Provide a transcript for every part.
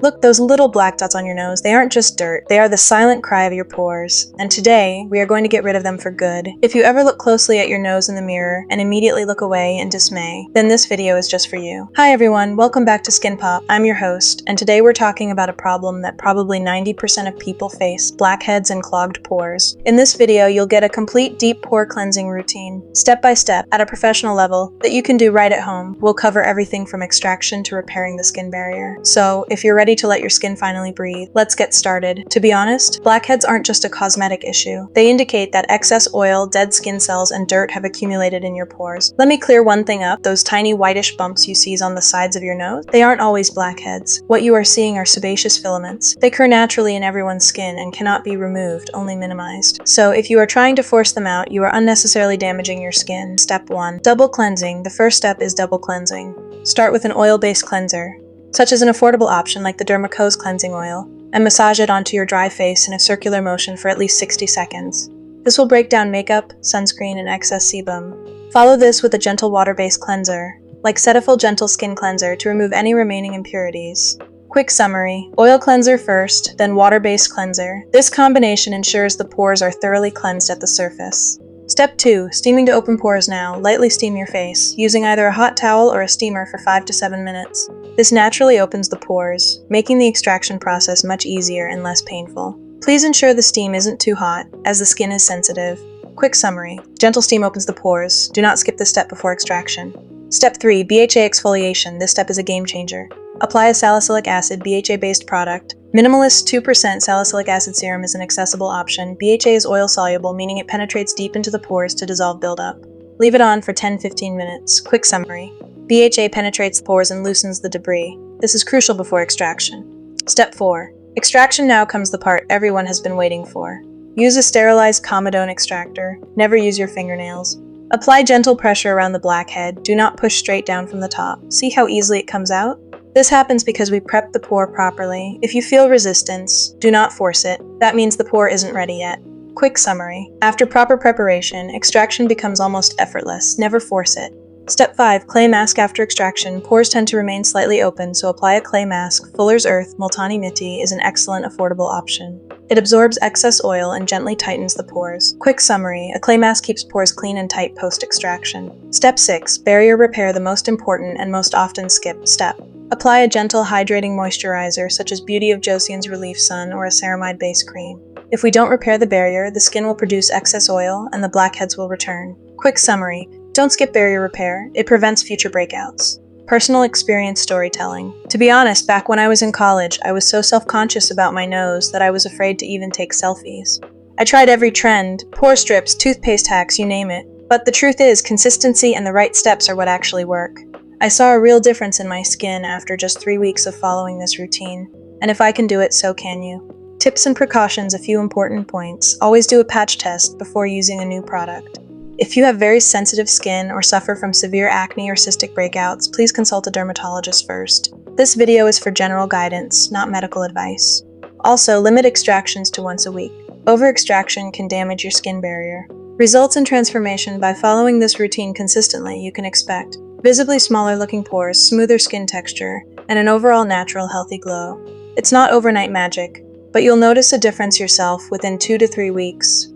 Look, those little black dots on your nose, they aren't just dirt, they are the silent cry of your pores. And today, we are going to get rid of them for good. If you ever look closely at your nose in the mirror and immediately look away in dismay, then this video is just for you. Hi everyone, welcome back to Skin Pop. I'm your host, and today we're talking about a problem that probably 90% of people face: blackheads and clogged pores. In this video, you'll get a complete deep pore cleansing routine, step by step, at a professional level, that you can do right at home. We'll cover everything from extraction to repairing the skin barrier. So, if you're ready to let your skin finally breathe, let's get started. To be honest, blackheads aren't just a cosmetic issue. They indicate that excess oil, dead skin cells, and dirt have accumulated in your pores. Let me clear one thing up: those tiny whitish bumps you see on the sides of your nose, they aren't always blackheads. What you are seeing are sebaceous filaments. They occur naturally in everyone's skin and cannot be removed, only minimized. So if you are trying to force them out, you are unnecessarily damaging your skin. Step 1. Double cleansing. The first step is double cleansing. Start with an oil-based cleanser, such as an affordable option like the dermatologist cleansing oil, and massage it onto your dry face in a circular motion for at least 60 seconds. This will break down makeup, sunscreen, and excess sebum. Follow this with a gentle water-based cleanser, like Cetaphil Gentle Skin Cleanser, to remove any remaining impurities. Quick summary: oil cleanser first, then water-based cleanser. This combination ensures the pores are thoroughly cleansed at the surface. Step 2. Steaming to open pores now. Lightly steam your face, using either a hot towel or a steamer for 5 to 7 minutes. This naturally opens the pores, making the extraction process much easier and less painful. Please ensure the steam isn't too hot, as the skin is sensitive. Quick summary: gentle steam opens the pores. Do not skip this step before extraction. Step 3. BHA exfoliation. This step is a game changer. Apply a salicylic acid BHA-based product. Minimalist 2% salicylic acid serum is an accessible option. BHA is oil-soluble, meaning it penetrates deep into the pores to dissolve buildup. Leave it on for 10-15 minutes. Quick summary: BHA penetrates the pores and loosens the debris. This is crucial before extraction. Step 4. Extraction. Now comes the part everyone has been waiting for. Use a sterilized comedone extractor. Never use your fingernails. Apply gentle pressure around the blackhead. Do not push straight down from the top. See how easily it comes out? This happens because we prepped the pore properly. If you feel resistance, do not force it. That means the pore isn't ready yet. Quick summary: after proper preparation, extraction becomes almost effortless. Never force it. Step 5. Clay mask after extraction. Pores tend to remain slightly open, so apply a clay mask. Fuller's Earth Multani Mitti is an excellent affordable option. It absorbs excess oil and gently tightens the pores. Quick summary: a clay mask keeps pores clean and tight post-extraction. Step 6. Barrier repair. The most important and most often skipped step. Apply a gentle hydrating moisturizer such as Beauty of Josian's Relief Sun or a ceramide-based cream. If we don't repair the barrier, the skin will produce excess oil and the blackheads will return. Quick summary: don't skip barrier repair. It prevents future breakouts. Personal experience storytelling. To be honest, back when I was in college, I was so self-conscious about my nose that I was afraid to even take selfies. I tried every trend: pore strips, toothpaste hacks, you name it. But the truth is, consistency and the right steps are what actually work. I saw a real difference in my skin after just 3 weeks of following this routine, and if I can do it, so can you. Tips and precautions. A few important points. Always do a patch test before using a new product. If you have very sensitive skin or suffer from severe acne or cystic breakouts, please consult a dermatologist first. This video is for general guidance, not medical advice. Also, limit extractions to once a week. Over-extraction can damage your skin barrier. Results and transformation. By following this routine consistently, you can expect visibly smaller looking pores, smoother skin texture, and an overall natural healthy glow. It's not overnight magic, but you'll notice a difference yourself within 2 to 3 weeks.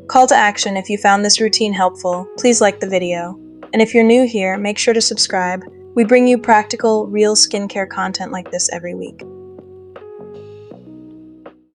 Call to action: if you found this routine helpful, please like the video. And if you're new here, make sure to subscribe. We bring you practical, real skincare content like this every week.